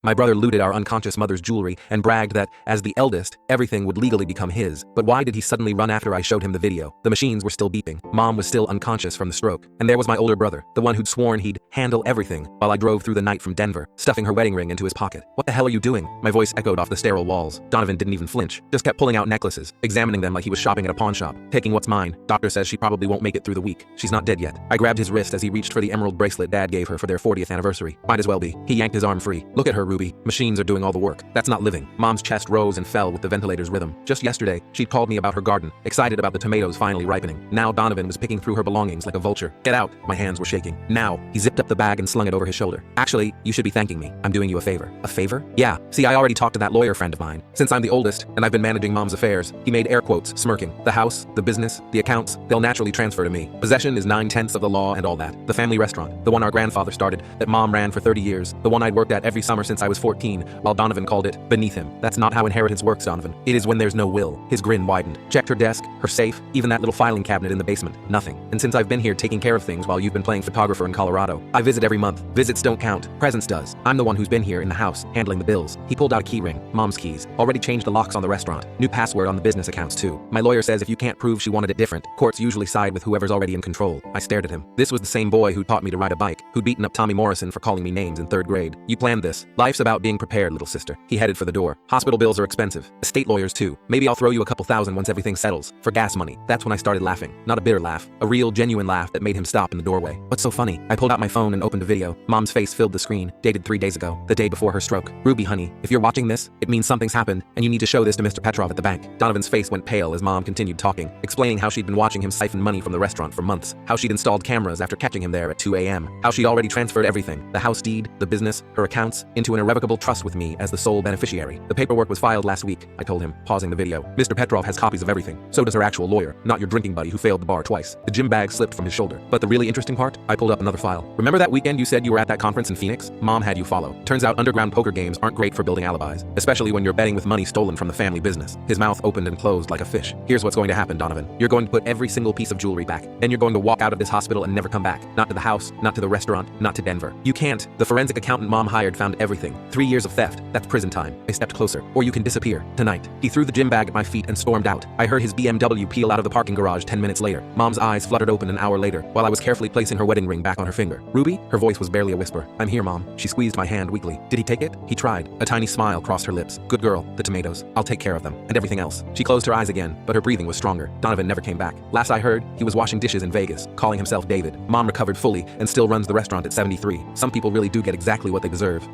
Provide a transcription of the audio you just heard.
My brother looted our unconscious mother's jewelry and bragged that, as the eldest, everything would legally become his. But why did he suddenly run after I showed him the video? The machines were still beeping. Mom was still unconscious from the stroke. And there was my older brother, the one who'd sworn he'd handle everything, while I drove through the night from Denver, stuffing her wedding ring into his pocket. What the hell are you doing? My voice echoed off the sterile walls. Donovan didn't even flinch, just kept pulling out necklaces, examining them like he was shopping at a pawn shop. Taking what's mine. Doctor says she probably won't make it through the week. She's not dead yet. I grabbed his wrist as he reached for the emerald bracelet Dad gave her for their 40th anniversary. Might as well be. He yanked his arm free. Look at her, Ruby. Machines are doing all the work. That's not living. Mom's chest rose and fell with the ventilator's rhythm. Just yesterday, she'd called me about her garden, excited about the tomatoes finally ripening. Now Donovan was picking through her belongings like a vulture. Get out. My hands were shaking. Now. He zipped up the bag and slung it over his shoulder. Actually, you should be thanking me. I'm doing you a favor. A favor? Yeah. See, I already talked to that lawyer friend of mine. Since I'm the oldest, and I've been managing Mom's affairs, he made air quotes, smirking. The house, the business, the accounts, they'll naturally transfer to me. Possession is 9/10 of the law and all that. The family restaurant, the one our grandfather started, that Mom ran for 30 years, the one I'd worked at every summer since I was 14, while Donovan called it beneath him. That's not how inheritance works, Donovan. It is when there's no will. His grin widened. Checked her desk, her safe, even that little filing cabinet in the basement. Nothing. And since I've been here taking care of things while you've been playing photographer in Colorado, I visit every month. Visits don't count. Presence does. I'm the one who's been here in the house, handling the bills. He pulled out a key ring. Mom's keys. Already changed the locks on the restaurant. New password on the business accounts too. My lawyer says if you can't prove she wanted it different, courts usually side with whoever's already in control. I stared at him. This was the same boy who taught me to ride a bike, who'd beaten up Tommy Morrison for calling me names in 3rd grade. You planned this. Life's about being prepared, little sister. He headed for the door. Hospital bills are expensive. Estate lawyers too. Maybe I'll throw you a couple thousand once everything settles. For gas money. That's when I started laughing. Not a bitter laugh. A real, genuine laugh that made him stop in the doorway. What's so funny? I pulled out my phone and opened a video. Mom's face filled the screen. Dated 3 days ago. The day before her stroke. Ruby, honey, if you're watching this, it means something's happened, and you need to show this to Mr. Petrov at the bank. Donovan's face went pale as Mom continued talking, explaining how she'd been watching him siphon money from the restaurant for months, how she'd installed cameras after catching him there at 2 a.m., how she'd already transferred everything, the house deed, the business, her accounts, into an irrevocable trust with me as the sole beneficiary. The paperwork was filed last week, I told him, pausing the video. Mr. Petrov has copies of everything. So does her actual lawyer, not your drinking buddy who failed the bar twice. The gym bag slipped from his shoulder. But the really interesting part? I pulled up another file. Remember that weekend you said you were at that conference in Phoenix? Mom had you follow. Turns out underground poker games aren't great for building alibis, especially when you're betting with money stolen from the family business. His mouth opened and closed like a fish. Here's what's going to happen, Donovan. You're going to put every single piece of jewelry back. Then you're going to walk out of this hospital and never come back. Not to the house, not to the restaurant, not to Denver. You can't. The forensic accountant Mom hired found everything. 3 years of theft. That's prison time. I stepped closer. Or you can disappear. Tonight. He threw the gym bag at my feet and stormed out. I heard his BMW peel out of the parking garage 10 minutes later. Mom's eyes fluttered open an hour later, while I was carefully placing her wedding ring back on her finger. Ruby? Her voice was barely a whisper. I'm here, Mom. She squeezed my hand weakly. Did he take it? He tried. A tiny smile crossed her lips. Good girl. The tomatoes. I'll take care of them. And everything else. She closed her eyes again, but her breathing was stronger. Donovan never came back. Last I heard, he was washing dishes in Vegas, calling himself David. Mom recovered fully and still runs the restaurant at 73. Some people really do get exactly what they deserve.